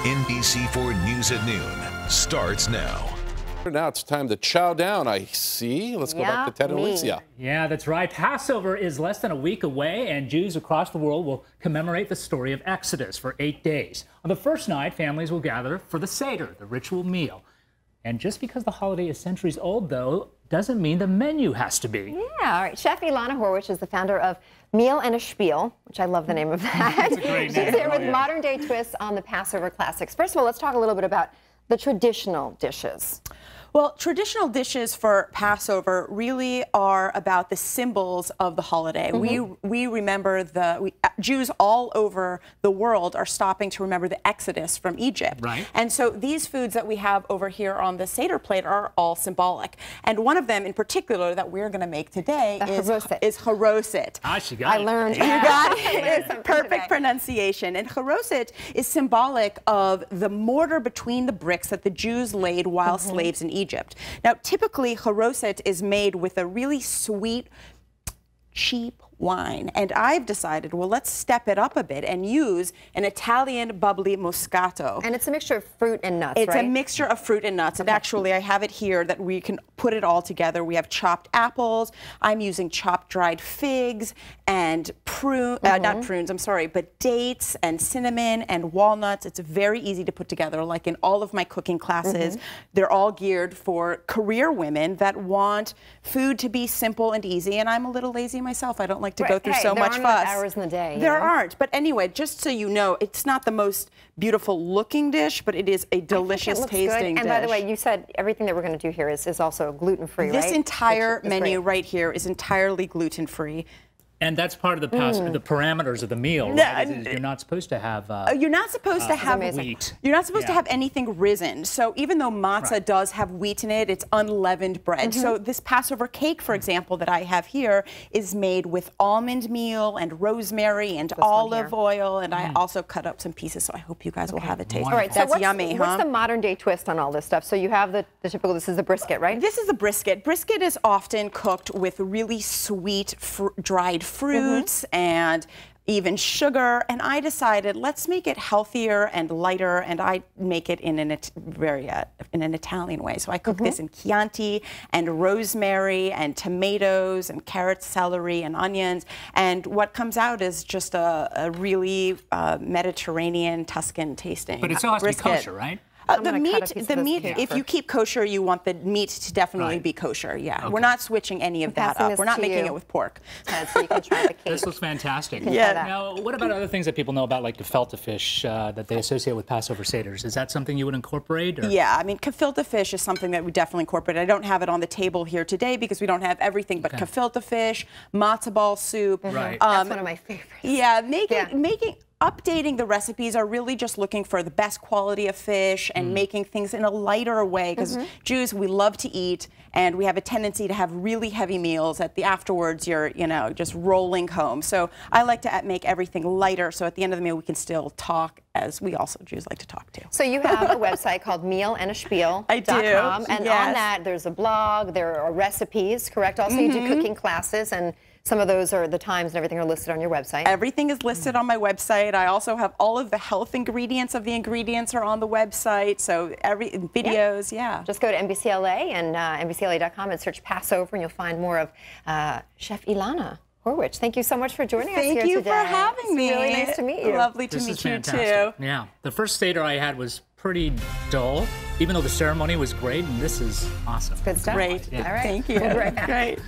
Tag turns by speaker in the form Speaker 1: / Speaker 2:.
Speaker 1: NBC4 News at Noon starts now.
Speaker 2: Now it's time to chow down, I see. Let's go back to Ted and Alicia.
Speaker 3: Yeah, that's right. Passover is less than a week away, and Jews across the world will commemorate the story of Exodus for 8 days. On the first night, families will gather for the Seder, the ritual meal. And just because the holiday is centuries old, though, doesn't mean the menu has to be.
Speaker 4: Yeah, all right. Chef Elana Horwich is the founder of Meal and a Spiel, which I love the name of that.
Speaker 3: That's a great name.
Speaker 4: She's here with modern-day twists on the Passover classics. First of all, let's talk a little bit about the traditional dishes.
Speaker 5: Well, traditional dishes for Passover really are about the symbols of the holiday. We remember Jews all over the world are stopping to remember the Exodus from Egypt.
Speaker 3: Right.
Speaker 5: And so these foods that we have over here on the Seder plate are all symbolic. And one of them in particular that we're going to make today is Charoset.
Speaker 3: Ah, she got it.
Speaker 4: I learned.
Speaker 5: You got it. It's perfect pronunciation. And Charoset is symbolic of the mortar between the bricks that the Jews laid while slaves in Egypt. Now, typically, Charoset is made with a really sweet, cheap wine. And I've decided, well, let's step it up a bit and use an Italian bubbly Moscato.
Speaker 4: And it's a mixture of fruit and nuts,
Speaker 5: It's
Speaker 4: right?
Speaker 5: a mixture of fruit and nuts. And actually, I have it here that we can put it all together. We have chopped apples. I'm using chopped dried figs and not prunes, I'm sorry, but dates and cinnamon and walnuts. It's very easy to put together. Like in all of my cooking classes, they're all geared for career women that want food to be simple and easy. And I'm a little lazy myself. I don't like to go through so much fuss.
Speaker 4: There aren't hours in the day.
Speaker 5: There aren't. But anyway, just so you know, it's not the most beautiful looking dish, but it is a delicious tasting dish.
Speaker 4: And by the way, you said everything that we're going to do here is also gluten-free, right?
Speaker 5: This entire menu right here is entirely gluten-free.
Speaker 3: And that's part of the the parameters of the meal, right? You're not supposed to have
Speaker 5: you're not supposed to have
Speaker 3: wheat.
Speaker 5: You're not supposed to have anything risen. So even though matzah does have wheat in it, it's unleavened bread. So this Passover cake, for example, that I have here is made with almond meal and rosemary and olive oil, and I also cut up some pieces. So I hope you guys will have a taste.
Speaker 4: All right,
Speaker 5: that's
Speaker 4: so
Speaker 5: yummy, huh?
Speaker 4: What's the modern day twist on all this stuff? So you have the typical. This is the brisket, right?
Speaker 5: This is the brisket. Brisket is often cooked with really sweet dried fruits and even sugar, and I decided let's make it healthier and lighter, and I make it in an Italian way. So I cook this in Chianti and rosemary and tomatoes and carrots, celery, and onions, and what comes out is just a really Mediterranean Tuscan tasting.
Speaker 3: But it still has to be kosher, right?
Speaker 5: The meat. If you keep kosher, you want the meat to definitely be kosher. Yeah, we're not switching any of that up. We're not making it with pork.
Speaker 4: So you can try the cake.
Speaker 3: This looks fantastic.
Speaker 5: Yeah.
Speaker 3: Now, what about other things that people know about, like gefilte fish that they associate with Passover Seders? Is that something you would incorporate? Or?
Speaker 5: Yeah, I mean, gefilte fish is something that we definitely incorporate. I don't have it on the table here today because we don't have everything, but gefilte fish, matzo ball soup.
Speaker 3: Right.
Speaker 4: That's one of my favorites.
Speaker 5: Yeah, updating the recipes are really just looking for the best quality of fish and making things in a lighter way, because Jews, we love to eat, and we have a tendency to have really heavy meals. Afterwards, you're just rolling home. So I like to make everything lighter, so at the end of the meal we can still talk, as we also Jews like to talk too.
Speaker 4: So you have a website called mealandaspiel.com.
Speaker 5: I do.
Speaker 4: And on that there's a blog, there are recipes, correct? Also you do cooking classes, and some of those are the times and everything are listed on your website.
Speaker 5: Everything is listed on my website. I also have all of the health ingredients of the ingredients are on the website. So videos,
Speaker 4: Just go to NBCLA and NBCLA.com and search Passover, and you'll find more of Chef Elana Horwich. Thank you so much for joining us here today.
Speaker 5: Thank you for having me.
Speaker 4: It's really nice to meet you.
Speaker 5: Lovely to meet you too.
Speaker 3: Yeah. The first Seder I had was pretty dull, even though the ceremony was great, and this is awesome.
Speaker 4: Good stuff.
Speaker 5: Great.
Speaker 4: All right.
Speaker 5: Thank you.
Speaker 4: We'll be right back.
Speaker 5: Great.